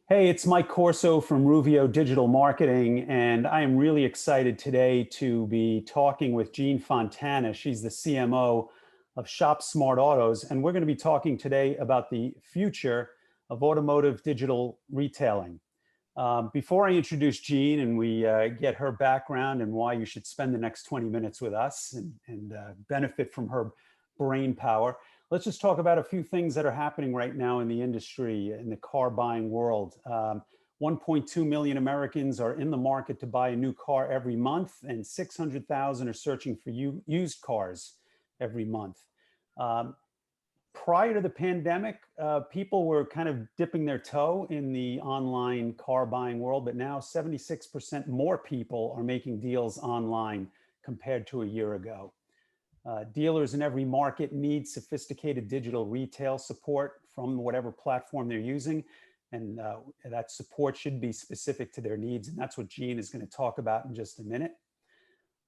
Hey, it's Mike Corso from Ruvio Digital Marketing, and I am really excited today to be talking with Jean Fontana. She's the CMO of ShopSmart Autos, and we're going to be talking today about the future of automotive digital retailing. Before I introduce Jean and we get her background and why you should spend the next 20 minutes with us and benefit from her brain power, let's just talk about a few things that are happening right now in the industry, in the car buying world. 1.2 million Americans are in the market to buy a new car every month, and 600,000 are searching for used cars every month. Um, Prior to the pandemic, people were kind of dipping their toe in the online car buying world, but now 76% more people are making deals online compared to a year ago. Dealers in every market need sophisticated digital retail support from whatever platform they're using. And that support should be specific to their needs. And that's what Jean is going to talk about in just a minute.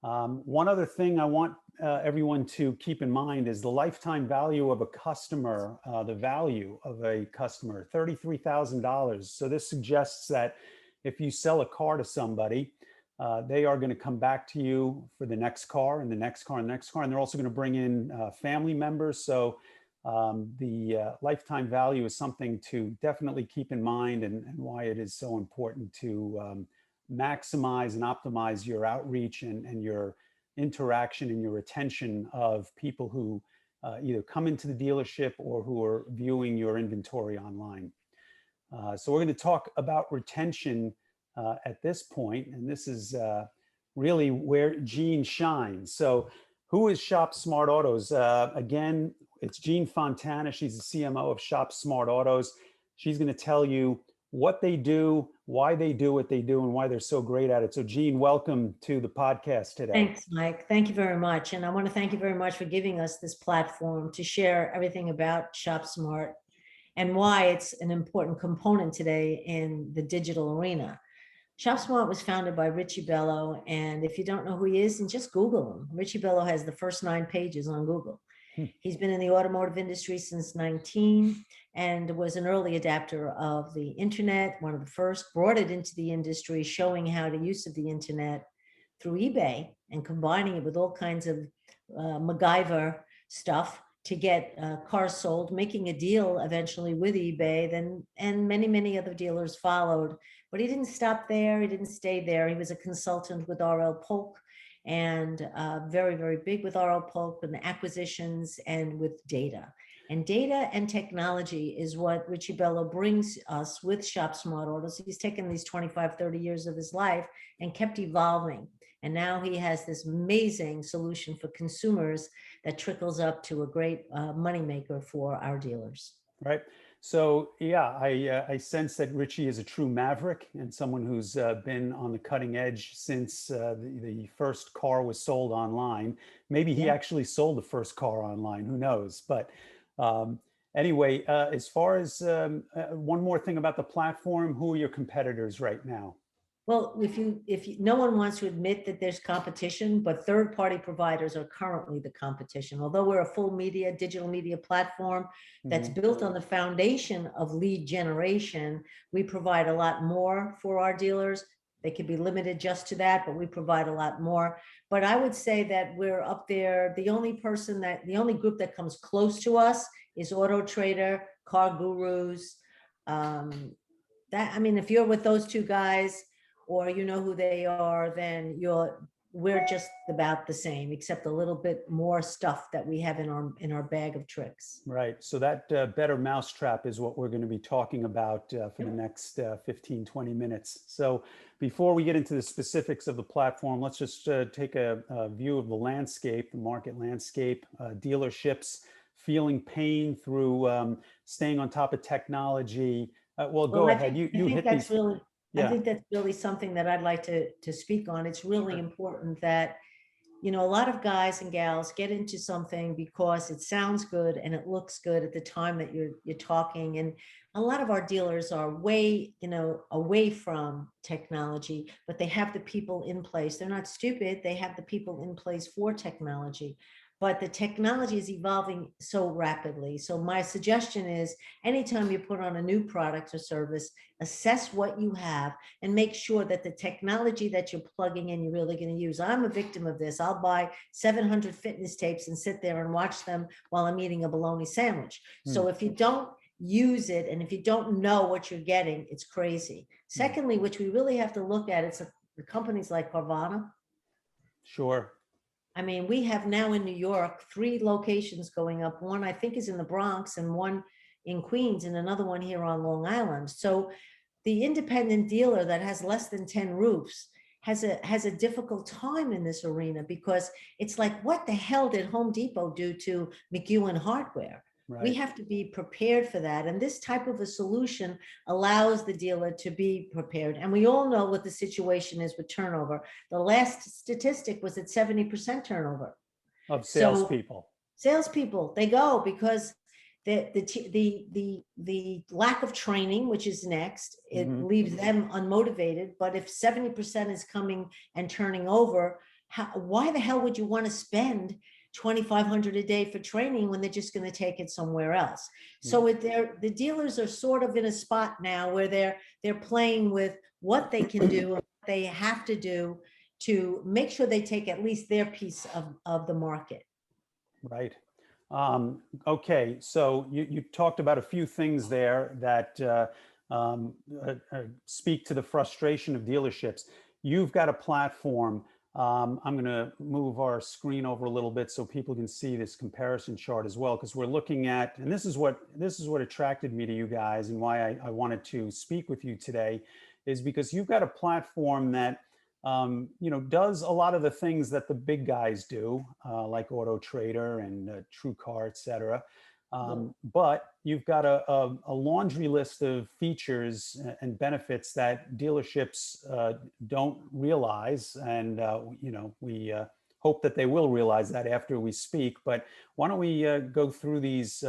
One other thing I want everyone to keep in mind is the lifetime value of a customer, the value of a customer, $33,000. So this suggests that if you sell a car to somebody, they are going to come back to you for the next car and the next car and the next car. And they're also going to bring in family members. So the lifetime value is something to definitely keep in mind, and why it is so important to maximize and optimize your outreach and your interaction and your retention of people who either come into the dealership or who are viewing your inventory online. So we're going to talk about retention at this point, and this is really where Jean shines. So who is ShopSmart Autos? Again, it's Jean Fontana. She's the CMO of ShopSmart Autos. She's going to tell you what they do, why they do what they do, and why they're so great at it. So Jean, welcome to the podcast today. Thanks, Mike. Thank you very much. And I want to thank you very much for giving us this platform to share everything about ShopSmart and why it's an important component today in the digital arena. ShopSmart was founded by Richie Bello, and if you don't know who he is, then just Google him. Richie Bello has the first 9 pages on Google. He's been in the automotive industry since 19 and was an early adapter of the internet, one of the first, brought it into the industry, showing how the use of the internet through eBay and combining it with all kinds of MacGyver stuff to get cars sold, making a deal eventually with eBay, and many other dealers followed. But he didn't stop there. He didn't stay there. He was a consultant with R.L. Polk, and very big with R.L. Polk and acquisitions and with data. And data and technology is what Richie Bello brings us with ShopSmart Autos. He's taken these 25, 30 years of his life and kept evolving. And now he has this amazing solution for consumers that trickles up to a great moneymaker for our dealers. Right. So yeah, I sense that Richie is a true maverick and someone who's been on the cutting edge since the first car was sold online. Maybe he actually sold the first car online, who knows? But anyway, as far as one more thing about the platform, who are your competitors right now? Well, no one wants to admit that there's competition, but third-party providers are currently the competition. Although we're a full digital media platform that's built on the foundation of lead generation, we provide a lot more for our dealers. They could be limited just to that, but we provide a lot more. But I would say that we're up there. The only group that comes close to us is Auto Trader, Car Gurus. If you're with those two guys, or you know who they are, then we're just about the same, except a little bit more stuff that we have in our bag of tricks. Right. So that better mousetrap is what we're going to be talking about for the next 15, 20 minutes. So before we get into the specifics of the platform, let's just take a view of the landscape, the market landscape, dealerships feeling pain through staying on top of technology. Go ahead. You hit these. I think that's really something that I'd like to speak on. It's really important that, a lot of guys and gals get into something because it sounds good and it looks good at the time that you're talking. And a lot of our dealers are way, away from technology, but they have the people in place. They're not stupid. They have the people in place for technology. but the technology is evolving so rapidly. So my suggestion is anytime you put on a new product or service, assess what you have and make sure that the technology that you're plugging in, you're really going to use. I'm a victim of this. I'll buy 700 fitness tapes and sit there and watch them while I'm eating a bologna sandwich. So if you don't use it and if you don't know what you're getting, it's crazy. Secondly, which we really have to look at, it's the companies like Carvana. Sure. I mean, we have now in New York 3 locations going up. One I think is in the Bronx and one in Queens and another one here on Long Island. So the independent dealer that has less than 10 roofs has a difficult time in this arena, because it's like, what the hell did Home Depot do to McEwen Hardware? We Right. have to be prepared for that. And this type of a solution allows the dealer to be prepared. And we all know what the situation is with turnover. The last statistic was at 70% turnover. Of So salespeople. salespeople, they go because the lack of training, which is next, it leaves them unmotivated. But if 70% is coming and turning over, why the hell would you want to spend $2,500 a day for training when they're just going to take it somewhere else? So the dealers are sort of in a spot now where they're playing with what they can do and what they have to do to make sure they take at least their piece of the market. Right. Okay, so you talked about a few things there that speak to the frustration of dealerships. You've got a platform. I'm going to move our screen over a little bit so people can see this comparison chart as well, because we're looking at, and this is what attracted me to you guys and why I wanted to speak with you today, is because you've got a platform that does a lot of the things that the big guys do, like Auto Trader and TrueCar, et cetera. But you've got a laundry list of features and benefits that dealerships don't realize. And, we hope that they will realize that after we speak. But why don't we go through these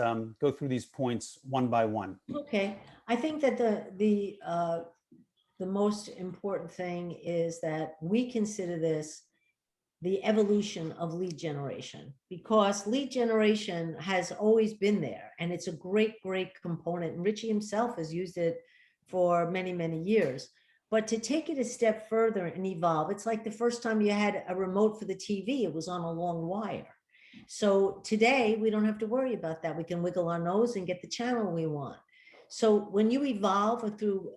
points one by one? Okay, I think that the most important thing is that we consider this the evolution of lead generation, because lead generation has always been there and it's a great component. And Richie himself has used it for many years. But to take it a step further and evolve, it's like the first time you had a remote for the TV, it was on a long wire. So today we don't have to worry about that. We can wiggle our nose and get the channel we want. So when you evolve through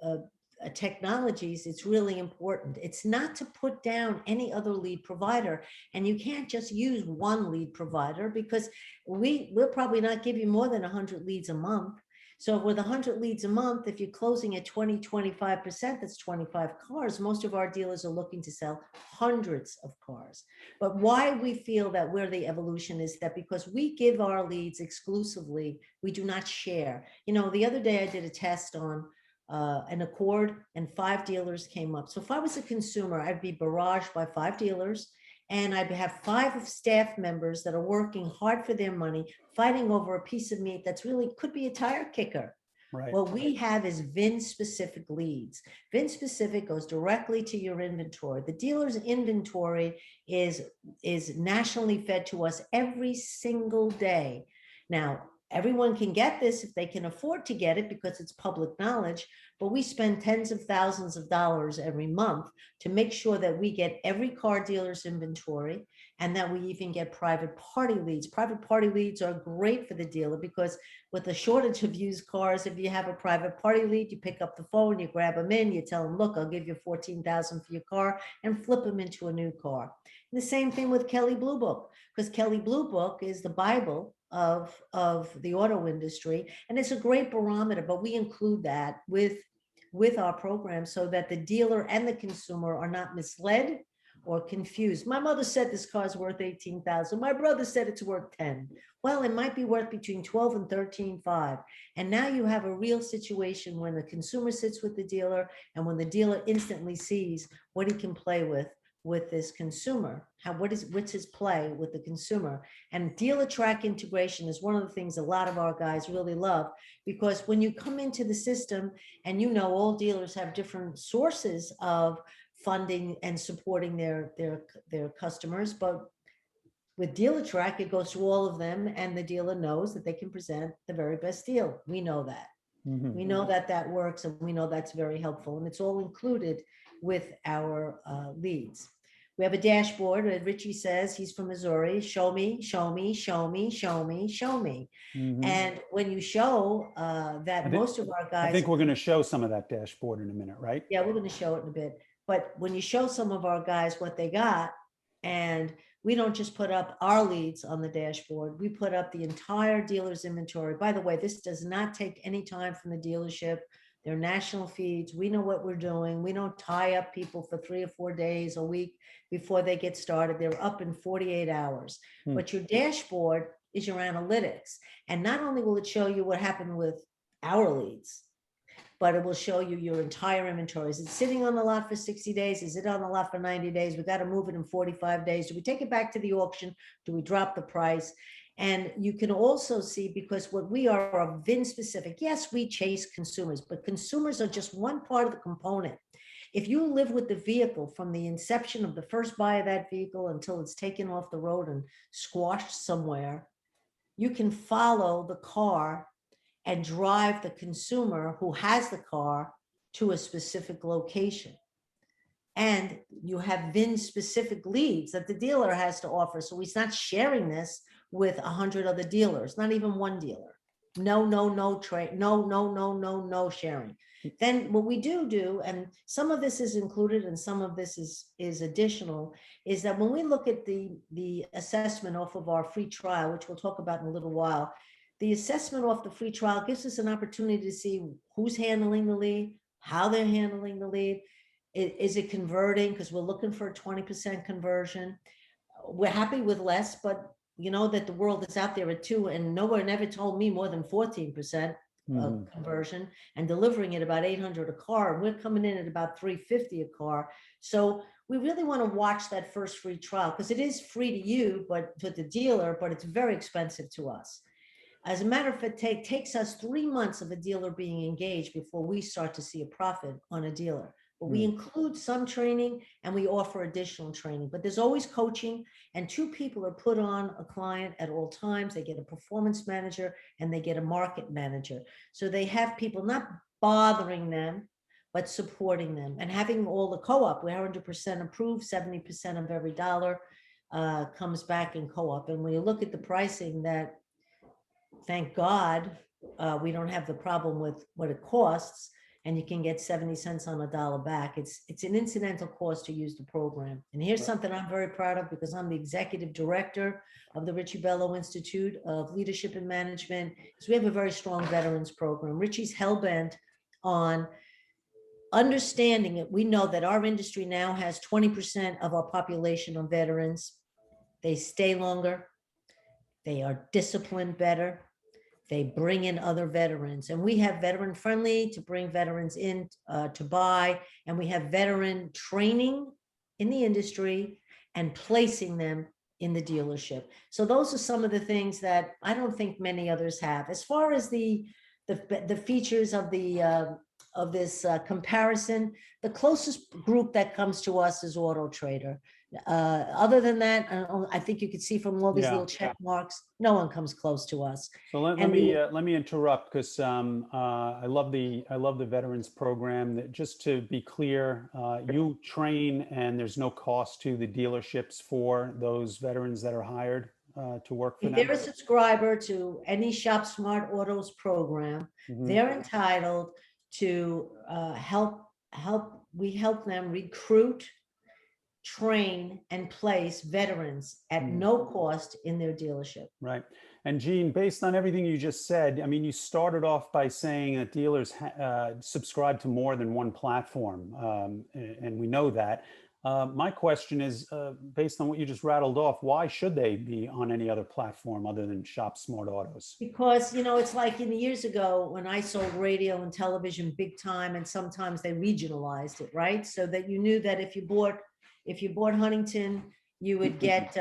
technologies, it's really important. It's not to put down any other lead provider, and you can't just use one lead provider, because we'll probably not give you more than 100 leads a month. So with 100 leads a month, if you're closing at 25%, that's 25 cars. Most of our dealers are looking to sell hundreds of cars. But why we feel that we're the evolution is that because we give our leads exclusively, we do not share. The other day I did a test on an Accord, and 5 dealers came up. So if I was a consumer, I'd be barraged by 5 dealers, and I'd have 5 staff members that are working hard for their money, fighting over a piece of meat that's really could be a tire kicker. Right. What we have is VIN-specific leads. VIN-specific goes directly to your inventory. The dealer's inventory is nationally fed to us every single day. Now, everyone can get this if they can afford to get it because it's public knowledge, but we spend tens of thousands of dollars every month to make sure that we get every car dealer's inventory and that we even get private party leads. Private party leads are great for the dealer because with the shortage of used cars, if you have a private party lead, you pick up the phone, you grab them in, you tell them, look, I'll give you $14,000 for your car, and flip them into a new car. And the same thing with Kelley Blue Book, because Kelley Blue Book is the Bible of the auto industry, and it's a great barometer, but we include that with our program so that the dealer and the consumer are not misled or confused. My mother said this car is worth 18,000. My brother said it's worth 10. Well, it might be worth between 12 and 13.5. And now you have a real situation when the consumer sits with the dealer and when the dealer instantly sees what he can play with this consumer. What's his play with the consumer? And dealer track integration is one of the things a lot of our guys really love, because when you come into the system, and all dealers have different sources of funding and supporting their customers, but With Dealer Track, it goes through all of them, and the dealer knows that they can present the very best deal. We know that. Mhm. We know that that works, and we know that's very helpful, and it's all included with our leads. We have a dashboard. Richie says he's from Missouri. Show me, show me, show me, show me, show me. Mhm. And when you show that most of our I guys, think we're going to show some of that dashboard in a minute, right? yeah, we're going to show it in a bit. But when you show some of our guys what they got, and we don't just put up our leads on the dashboard, we put up the entire dealer's inventory. By the way, this does not take any time from the dealership. They're national feeds. We know what we're doing. We don't tie up people for 3 or 4 days, a week before they get started. They're up in 48 hours. Hmm. But your dashboard is your analytics. And not only will it show you what happened with our leads, but it will show you your entire inventory. Is it sitting on the lot for 60 days? Is it on the lot for 90 days? We got to move it in 45 days. Do we take it back to the auction? Do we drop the price? And you can also see, because what we are VIN specific. Yes, we chase consumers, but consumers are just one part of the component. If you live with the vehicle from the inception of the first buy of that vehicle until it's taken off the road and squashed somewhere, you can follow the car and drive the consumer who has the car to a specific location. And you have VIN specific leads that the dealer has to offer. So he's not sharing this with 100 other dealers, not even one dealer. No trade, no sharing. Then what we do, and some of this is included and some of this is additional, is that when we look at the assessment off of our free trial, which we'll talk about in a little while, the assessment off the free trial gives us an opportunity to see who's handling the lead, how they're handling the lead. Is it converting? Because we're looking for a 20% conversion. We're happy with less, but you know that the world is out there at 2, and nowhere never told me more than 14% Mhm. conversion, and delivering at about 800 a car. And we're coming in at about 350 a car. So we really want to watch that first free trial, because it is free to you, but to the dealer, but it's very expensive to us. As a matter of fact, it takes us 3 months of a dealer being engaged before we start to see a profit on a dealer. But we include some training and we offer additional training, but there's always coaching, and 2 people are put on a client at all times. They get a performance manager and they get a market manager. So they have people not bothering them, but supporting them, and having all the co-op. We're 100% approved. 70% of every dollar comes back in co-op. And when you look at the pricing, that, thank God, we don't have the problem with what it costs, and you can get 70 cents on a dollar back. It's an incidental cost to use the program. And here's something I'm very proud of, because I'm the executive director of the Richie Bello Institute of Leadership and Management. So we have a very strong veterans program. Richie's hell-bent on understanding it. We know that our industry now has 20% of our population on veterans. They stay longer. They are disciplined better. They bring in other veterans, and we have veteran friendly to bring veterans in to buy, and we have veteran training in the industry and placing them in the dealership. So those are some of the things that I don't think many others have. As far as the features of this comparison, the closest group that comes to us is Auto Trader. Other than that, I think you could see from all these Yeah. little check marks, no one comes close to us. So let And me interrupt, because I love the veterans program. That, just to be clear, you train and there's no cost to the dealerships for those veterans that are hired to work for if them. they're a subscriber to any ShopSmart Autos program, Mhm. they're entitled to we help them recruit, train, and place veterans at no cost in their dealership. Right. And Gene, based on everything you just said, I mean, you started off by saying that dealers subscribe to more than one platform, and we know that. My question is, based on what you just rattled off, why should they be on any other platform other than ShopSmart Autos? Because, it's like in the years ago when I sold radio and television big time, and sometimes they regionalized it, right? So that you knew that if you bought Huntington, you would get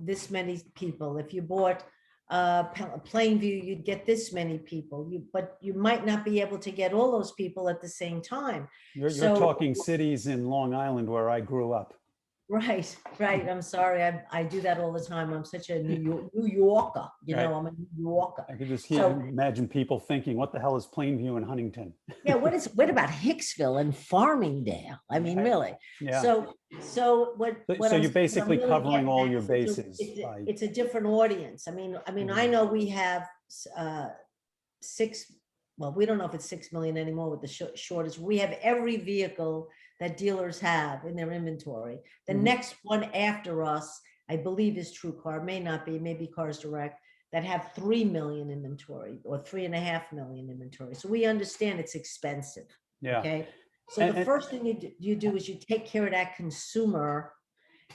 this many people. If you bought Plainview, you'd get this many people. But you might not be able to get all those people at the same time. You're So talking cities in Long Island where I grew up. Right, right. I'm sorry. I do that all the time. I'm such a New Yorker, Right. I'm a New Yorker. I could just So imagine people thinking, what the hell is Plainview and Huntington? yeah, what about Hicksville and Farmingdale? I mean, Right. really. Yeah. So So you're what I'm basically really covering getting all at your is bases by. it's a different audience. I Mhm. know we have uh six, well, we don't know if it's 6 million anymore with the shortage. We have every vehicle that dealers have in their inventory. The Mhm. next one after us, I believe, is True Car, may not be, maybe Cars Direct, that have 3 million inventory or 3.5 million inventory. So we understand it's expensive. Yeah. Okay. So the And, first thing you do is you take care of that consumer,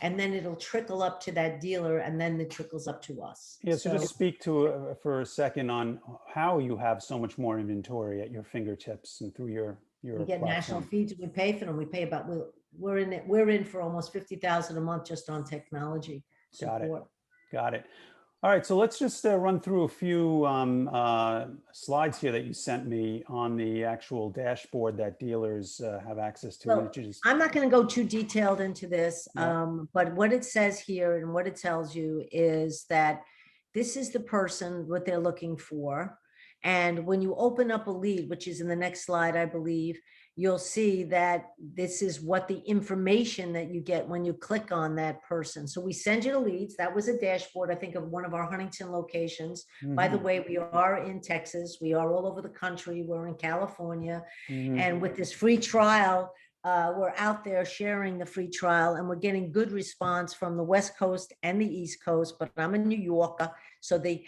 and then it'll trickle up to that dealer, and then it trickles up to us. yeah, so So just speak to for a second on how you have so much more inventory at your fingertips and through we your get national platform. feeds, we pay for them, we pay about, we're in for almost 50,000 a month just on technology Got it. support. Got it. All right, so let's just run through a few slides here that you sent me on the actual dashboard that dealers have access to. Well, I'm not going to go too detailed into this, Yeah. but what it says here and what it tells you is that this is the person, what they're looking for. And when you open up a lead, which is in the next slide, I believe, you'll see that this is what the information that you get when you click on that person. So we send you the leads. That was a dashboard, I think, of one of our Huntington locations. By the Mhm. way, we are in Texas. We are all over the country. We're in California. Mhm. And with this free trial, we're out there sharing the free trial, and we're getting good response from the West Coast and the East Coast. But I'm a New Yorker, so the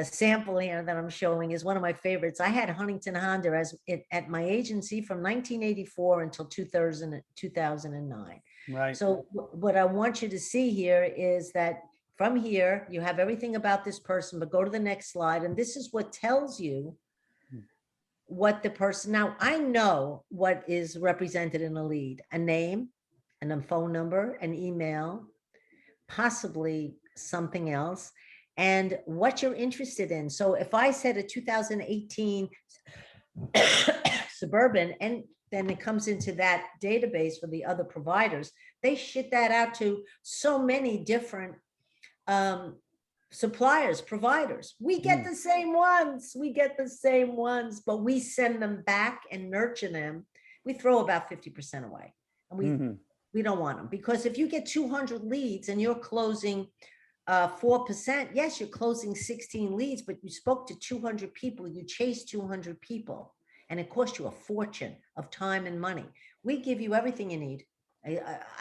sample here that I'm showing is one of my favorites. I had Huntington Honda at my agency from 1984 until 2009. Right. So what I want you to see here is that from here, you have everything about this person, but go to the next slide. And this is what tells you what the person, now I know what is represented in a lead: a name and a phone number, an email, possibly something else, and what you're interested in. So if I said a 2018 Suburban, and then it comes into that database for the other providers, they shit that out to so many different suppliers, providers. We get the same ones, but we send them back and nurture them. We throw about 50% away, and Mhm. we don't want them, because if you get 200 leads and you're closing 4%, yes, you're closing 16 leads, but you spoke to 200 people, you chased 200 people, and it cost you a fortune of time and money. We give you everything you need.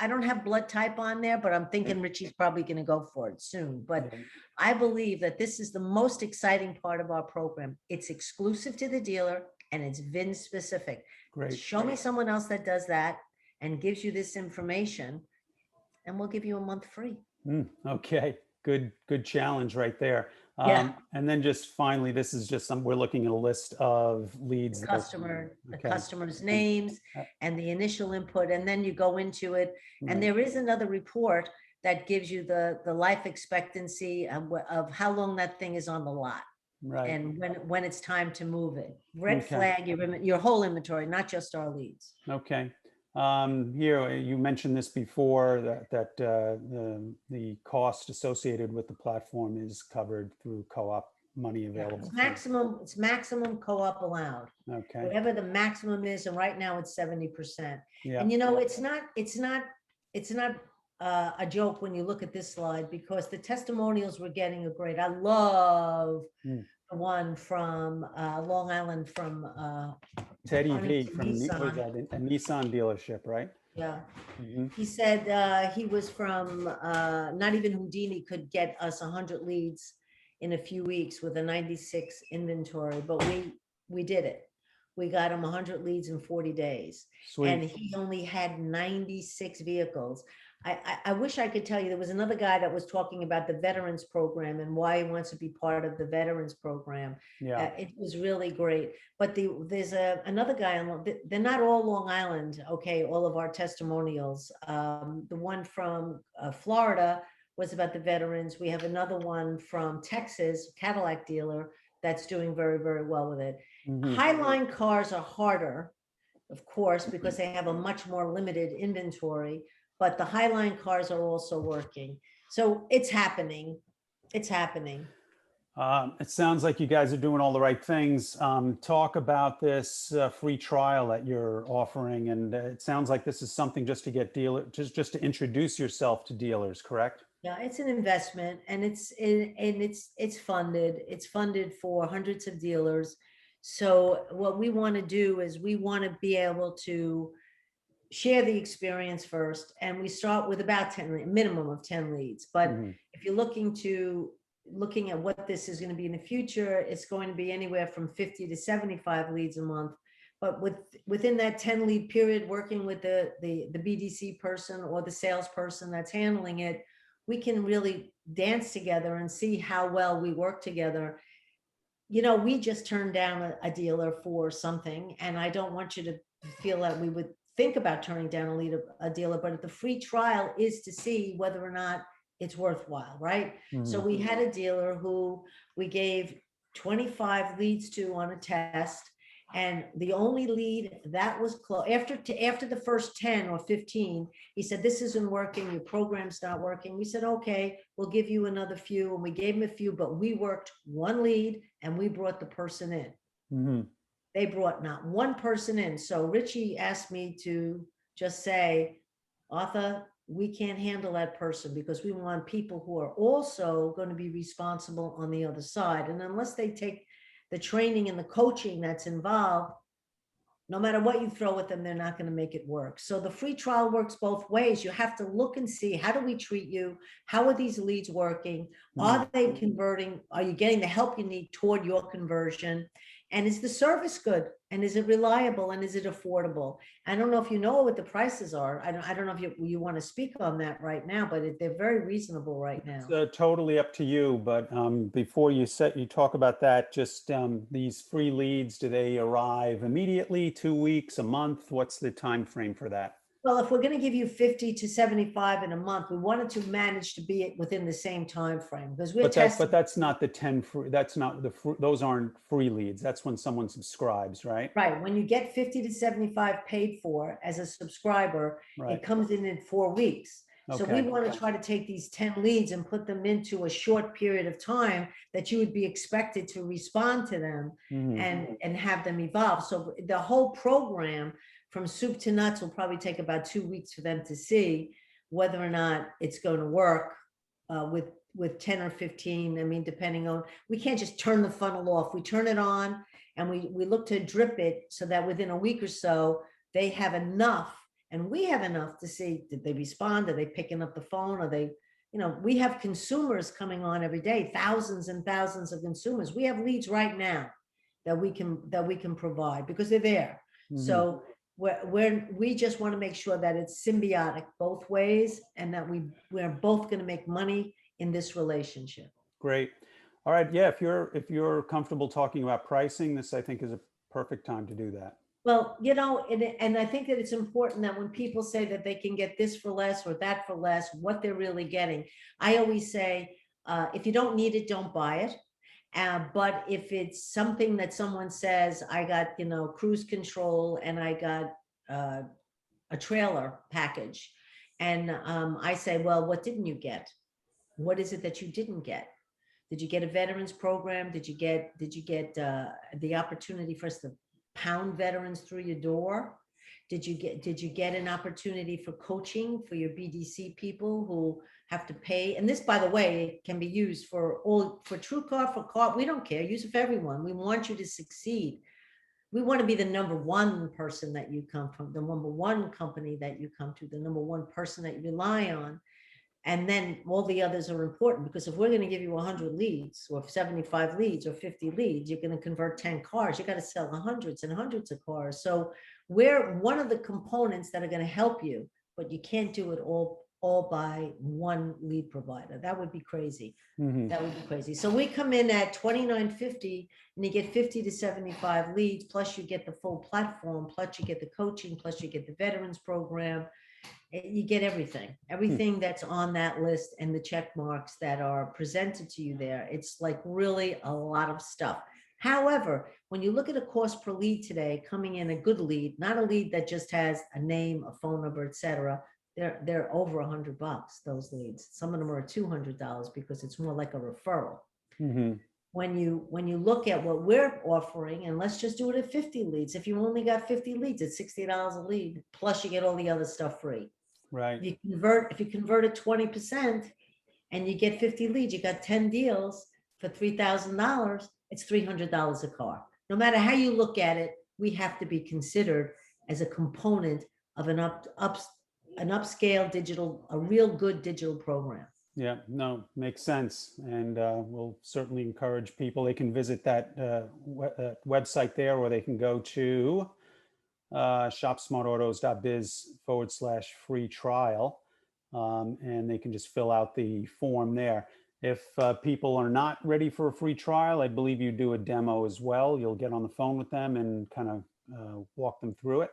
I don't have blood type on there, but I'm thinking Richie's probably going to go for it soon. But Yeah. I believe that this is the most exciting part of our program. It's exclusive to the dealer, and it's VIN specific. Great. Show me someone else that does that and gives you this information, and we'll give you a month free. Okay. Good challenge right there. Yeah. And then just finally, this is just we're looking at a list of leads that are, The okay. customer's And, names and the initial input, and then you go into it. And right. there is another report that gives you the life expectancy of how long that thing is on the lot, Right. and when it's time to move it. Red Okay. flag your whole inventory, not just our leads. Okay. Here, you mentioned this before, that the cost associated with the platform is covered through co-op money Yeah, available. it's maximum co-op allowed. Okay. Whatever the maximum is, and right now it's 70%. Yeah. And it's not a joke when you look at this slide, because the testimonials we're getting are great. I love the one from Long Island, from Teddy V Huntington from what is Nissan. that? A Nissan dealership, right? Yeah. Mhm. He said he was from not even Houdini could get us 100 leads in a few weeks with a 96 inventory, but we did it. We got him 100 leads in 40 days, and Sweet. he only had 96 vehicles. I wish I could tell you, there was another guy that was talking about the veterans program and why he wants to be part of the veterans program. Yeah. It was really great. But there's another guy on, they're not all Long Island, okay, all of our testimonials. The one from Florida was about the veterans. We have another one from Texas, Cadillac dealer, that's doing very, very well with it. Highline cars are harder, of course, because they have a much more limited inventory. but the Highline cars are also working. So it's happening. It's happening. It sounds like you guys are doing all the right things. Talk about this free trial that you're offering, and it sounds like this is something just to get just to introduce yourself to dealers, correct? Yeah, it's an investment, and it's funded. It's funded for hundreds of dealers. So what we want to do is we want to be able to share the experience first, and we start with about 10, a minimum of 10 leads. But Hmm. if you're looking at what this is going to be in the future, it's going to be anywhere from 50 to 75 leads a month. But within that 10 lead period, working with the BDC person or the salesperson that's handling it, we can really dance together and see how well we work together. You know, we just turned down a dealer for something, and I don't want you to feel that we would think about turning down a dealer, but the free trial is to see whether or not it's worthwhile, right? So Hmm. we had a dealer who we gave 25 leads to on a test, and the only lead that was close after the first 10 or 15, he said, this isn't working, your program's not working. We said, okay, we'll give you another few. And we gave him a few, but we worked one lead and we brought the person in. Hmm. They brought not one person in. So Richie asked me to just say, Arthur, we can't handle that person because we want people who are also going to be responsible on the other side. And unless they take the training and the coaching that's involved, no matter what you throw at them, they're not going to make it work. So the free trial works both ways. You have to look and see, how do we treat you? How are these leads working? Hmm. Are they converting? Are you getting the help you need toward your conversion? And is the service good? And is it reliable? And is it affordable? I don't know if you know what the prices are. I don't know if you want to speak on that right now, but they're very reasonable right It's now. totally up to you, but before you talk about that, just these free leads, do they arrive immediately, 2 weeks, a month? What's the time frame for that? Well, if we're going to give you 50 to 75 in a month, we wanted to manage to be within the same time frame because we're But testing. that's not the 10 free, that's not those aren't free leads. That's when someone subscribes, right? Right. When you get 50 to 75 paid for as a subscriber, Right. it comes in 4 weeks. So we Okay. want to try to take these 10 leads and put them into a short period of time that you would be expected to respond to them Hmm. and have them evolve. So the whole program from soup to nuts will probably take about 2 weeks for them to see whether or not it's going to work with 10 or 15. I mean, depending on, we can't just turn the funnel off. We turn it on and we look to drip it so that within a week or so, they have enough and we have enough to see, did they respond? Are they picking up the phone? Are they, we have consumers coming on every day, thousands and thousands of consumers. We have leads right now that we can provide because they're there. Hmm. So we just want to make sure that it's symbiotic both ways and that we're both going to make money in this relationship. Great. All right. Yeah. If you're comfortable talking about pricing, this I think is a perfect time to do that. Well, and I think that it's important that when people say that they can get this for less or that for less, what they're really getting. I always say, if you don't need it, don't buy it. But if it's something that someone says, I got, cruise control and I got a trailer package, and I say, well, what didn't you get? What is it that you didn't get? Did you get a veterans program? Did you get the opportunity for us to pound veterans through your door? Did you get an opportunity for coaching for your BDC people who have to pay? And this, by the way, can be used for TrueCar, for CoOp. We don't care. Use it for everyone. We want you to succeed. We want to be the number one person that you come from, the number one company that you come to, the number one person that you rely on. And then all the others are important, because if we're going to give you 100 leads or 75 leads or 50 leads, you're going to convert 10 cars. You got to sell hundreds and hundreds of cars. So we're one of the components that are going to help you, but you can't do it all by one lead provider. That would be crazy. Hmm. That would be crazy. So we come in at $29.50 and you get 50 to 75 leads, plus you get the full platform, plus you get the coaching, plus you get the veterans program. You get everything that's on that list, and the check marks that are presented to you there. It's like really a lot of stuff. However, when you look at a cost per lead today, coming in a good lead, not a lead that just has a name, a phone number, etc., they're over $100, those leads. Some of them are $200 because it's more like a referral. Mhm. When you look at what we're offering, and let's just do it at 50 leads. If you only got 50 leads, it's $60 a lead, plus you get all the other stuff free. Right. If you convert it 20% and you get 50 leads, you got 10 deals for $3,000, it's $300 a car. No matter how you look at it, we have to be considered as a component of an upscale digital, a real good digital program. Yeah, no, makes sense. And we'll certainly encourage people. They can visit that website there, or they can go to shopsmartautos.biz/free trial. And they can just fill out the form there. If people are not ready for a free trial, I believe you do a demo as well. You'll get on the phone with them and kind of walk them through it.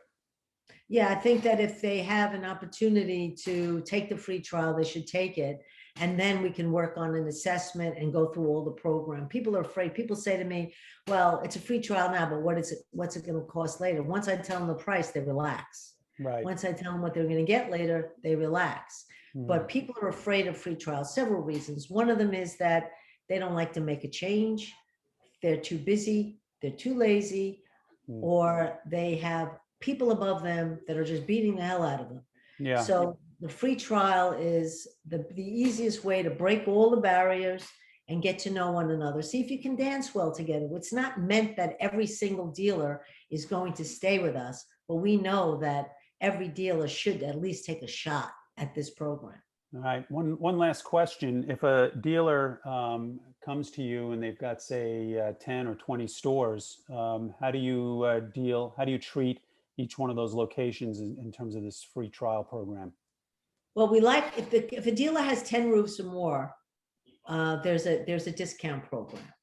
Yeah, I think that if they have an opportunity to take the free trial, they should take it. And then we can work on an assessment and go through all the program. People are afraid. People say to me, well, it's a free trial now, but what's it going to cost later? Once I tell them the price, they relax. Right. Once I tell them what they're going to get later, they relax. Mhm. But people are afraid of free trials, several reasons. One of them is that they don't like to make a change. They're too busy. They're too lazy, or they have people above them that are just beating the hell out of them. Yeah. So the free trial is the easiest way to break all the barriers and get to know one another. See if you can dance well together. It's not meant that every single dealer is going to stay with us, but we know that every dealer should at least take a shot at this program. All right. One last question. If a dealer comes to you and they've got, say, 10 or 20 stores, how do you treat each one of those locations in terms of this free trial program? Well, we like if a dealer has 10 roofs or more, there's a discount program,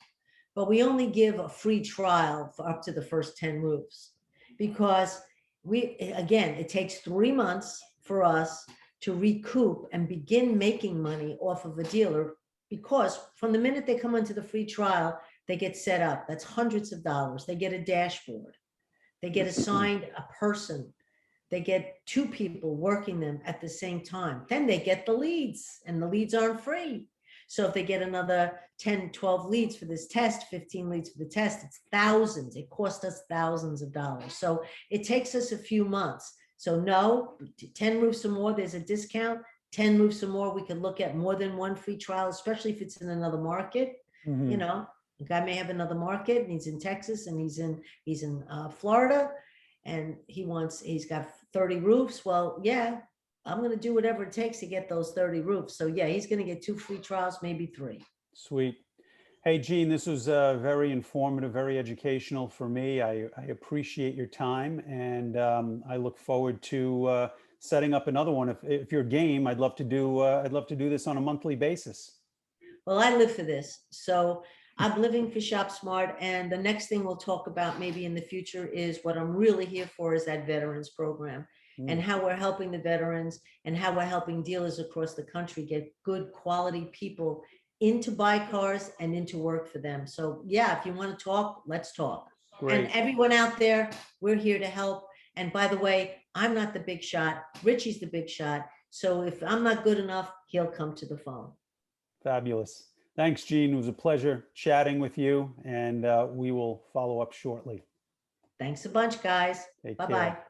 but we only give a free trial for up to the first 10 roofs, because it takes 3 months for us to recoup and begin making money off of a dealer, because from the minute they come into the free trial, they get set up. That's hundreds of dollars. They get a dashboard. They get assigned a person. They get 2 people working them at the same time. Then they get the leads, and the leads aren't free. So if they get another 10, 12 leads for this test, 15 leads for the test, it's thousands. It cost us thousands of dollars. So it takes us a few months. So no, 10 roofs or more, there's a discount. 10 roofs or more, we could look at more than one free trial, especially if it's in another market. Mhm. You know, a guy may have another market, and he's in Texas, and he's in Florida, and he's got 30 roofs. Well, yeah, I'm going to do whatever it takes to get those 30 roofs. So yeah, he's going to get 2 free trials, maybe 3. Sweet. Hey, Gene, this was very informative, very educational for me. I appreciate your time, and I look forward to setting up another one. If you're game, I'd love to do this on a monthly basis. Well, I live for this. So I'm living for ShopSmart. And the next thing we'll talk about maybe in the future is what I'm really here for, is that veterans program, and how we're helping the veterans, and how we're helping dealers across the country get good quality people in to buy cars and into work for them. So yeah, if you want to talk, let's talk. Great. And everyone out there, we're here to help. And by the way, I'm not the big shot. Richie's the big shot. So if I'm not good enough, he'll come to the phone. Fabulous. Thanks, Gene. It was a pleasure chatting with you, and we will follow up shortly. Thanks a bunch, guys. Take Bye-bye. care.